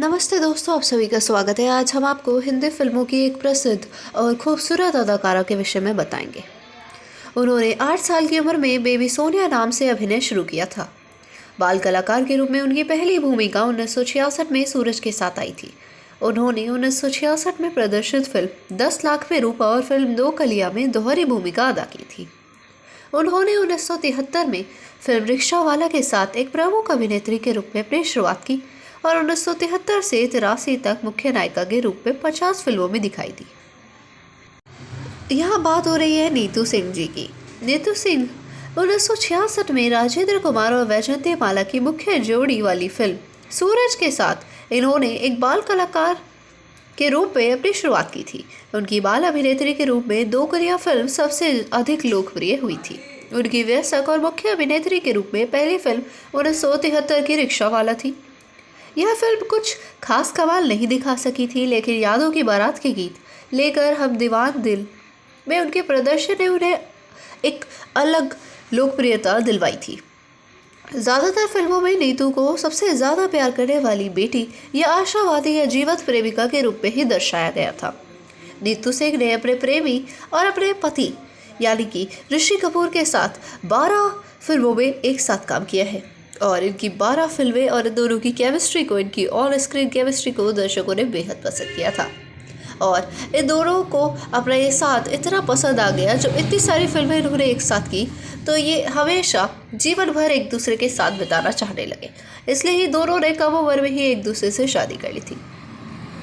नमस्ते दोस्तों, आप सभी का स्वागत है। आज हम आपको हिंदी फिल्मों की एक प्रसिद्ध और खूबसूरत अदाकारा के विषय में बताएंगे। उन्होंने 8 साल की उम्र में बेबी सोनिया नाम से अभिनय शुरू किया था। बाल कलाकार के रूप में उनकी पहली भूमिका 1966 में सूरज के साथ आई थी। उन्होंने 1966 में प्रदर्शित फिल्म 10 लाख में रूपा और फिल्म दो कलियां में दोहरी भूमिका अदा की थी। उन्होंने 1973 में फिल्म रिक्शावाला के साथ एक प्रमुख अभिनेत्री के रूप में अपनी शुरुआत की और 1973 से 83 तक मुख्य नायिका के रूप में 50 फिल्मों में दिखाई दी। यहाँ बात हो रही है नीतू सिंह जी की। नीतू सिंह 1966 में राजेंद्र कुमार और वैजयंती माला की मुख्य जोड़ी वाली फिल्म सूरज के साथ इन्होंने एक बाल कलाकार के रूप में अपनी शुरुआत की थी। उनकी बाल अभिनेत्री के रूप में दो कलियां फिल्म सबसे अधिक लोकप्रिय हुई थी। उनकी वयस्क और मुख्य अभिनेत्री के रूप में पहली फिल्म 1973 की रिक्शावाला थी। यह फिल्म कुछ खास कमाल नहीं दिखा सकी थी, लेकिन यादों की बारात के गीत लेकर हम दीवान दिल में उनके प्रदर्शन ने उन्हें एक अलग लोकप्रियता दिलवाई थी। ज़्यादातर फिल्मों में नीतू को सबसे ज़्यादा प्यार करने वाली बेटी या आशावादी या जीवंत प्रेमिका के रूप में ही दर्शाया गया था। नीतू सिंह ने अपने प्रेमी और अपने पति यानी कि ऋषि कपूर के साथ 12 फिल्मों में एक साथ काम किया है और इनकी 12 फिल्में और इन दोनों की केमिस्ट्री को, इनकी ऑन स्क्रीन केमिस्ट्री को दर्शकों ने बेहद पसंद किया था और इन दोनों को अपना ये साथ इतना पसंद आ गया। जब इतनी सारी फिल्में इन्होंने एक साथ की तो ये हमेशा जीवन भर एक दूसरे के साथ बिताना चाहने लगे, इसलिए ही दोनों ने कम उम्र में ही एक दूसरे से शादी कर ली थी।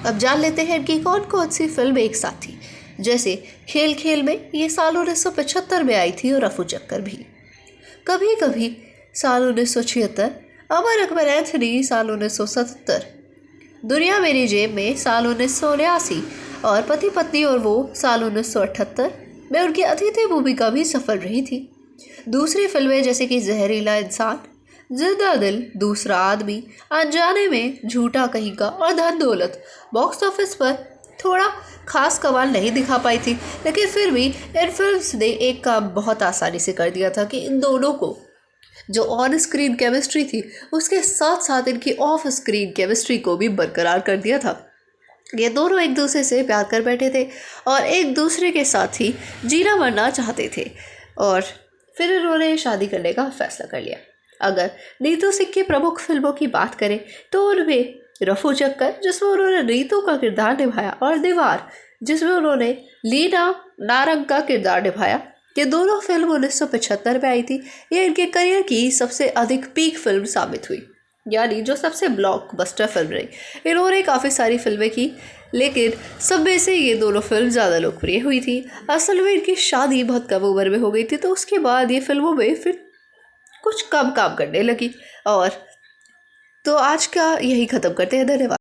अब जान लेते हैं इनकी कौन कौन सी फिल्म एक साथ थी। जैसे खेल खेल में, ये साल 1975 में आई थी और रफू चक्कर भी, कभी कभी साल 1976, अमर अकबर एंथनी साल 1977, दुनिया मेरी जेब में साल 1979 और पति पत्नी और वो साल 1978 में उनकी अतिथि भूमिका भी सफल रही थी। दूसरी फिल्में जैसे कि जहरीला इंसान, जिंदा दिल, दूसरा आदमी, अनजाने में, झूठा कहीं का और धन दौलत बॉक्स ऑफिस पर थोड़ा खास कमाल नहीं दिखा पाई थी, लेकिन फिर भी इन फिल्म्स ने एक काम बहुत आसानी से कर दिया था कि इन दोनों को जो ऑन स्क्रीन केमिस्ट्री थी उसके साथ साथ इनकी ऑफ स्क्रीन केमिस्ट्री को भी बरकरार कर दिया था। ये दोनों एक दूसरे से प्यार कर बैठे थे और एक दूसरे के साथ ही जीना मरना चाहते थे और फिर इन्होंने शादी करने का फैसला कर लिया। अगर नीतू सिंह की प्रमुख फिल्मों की बात करें तो उनमें रफू चक्कर, जिसमें उन्होंने नीतू का किरदार निभाया, और दीवार, जिसमें उन्होंने लीना नारंग का किरदार निभाया, ये दोनों फिल्म 1975 में आई थी। ये इनके करियर की सबसे अधिक पीक फिल्म साबित हुई, यानी जो सबसे ब्लॉकबस्टर फिल्म रही। इन्होंने काफ़ी सारी फिल्में की, लेकिन सब में से ये दोनों फिल्म ज़्यादा लोकप्रिय हुई थी। असल में इनकी शादी बहुत कम उम्र में हो गई थी, तो उसके बाद ये फिल्मों में फिर कुछ कम काम करने लगी। और तो आज का यही ख़त्म करते हैं। धन्यवाद।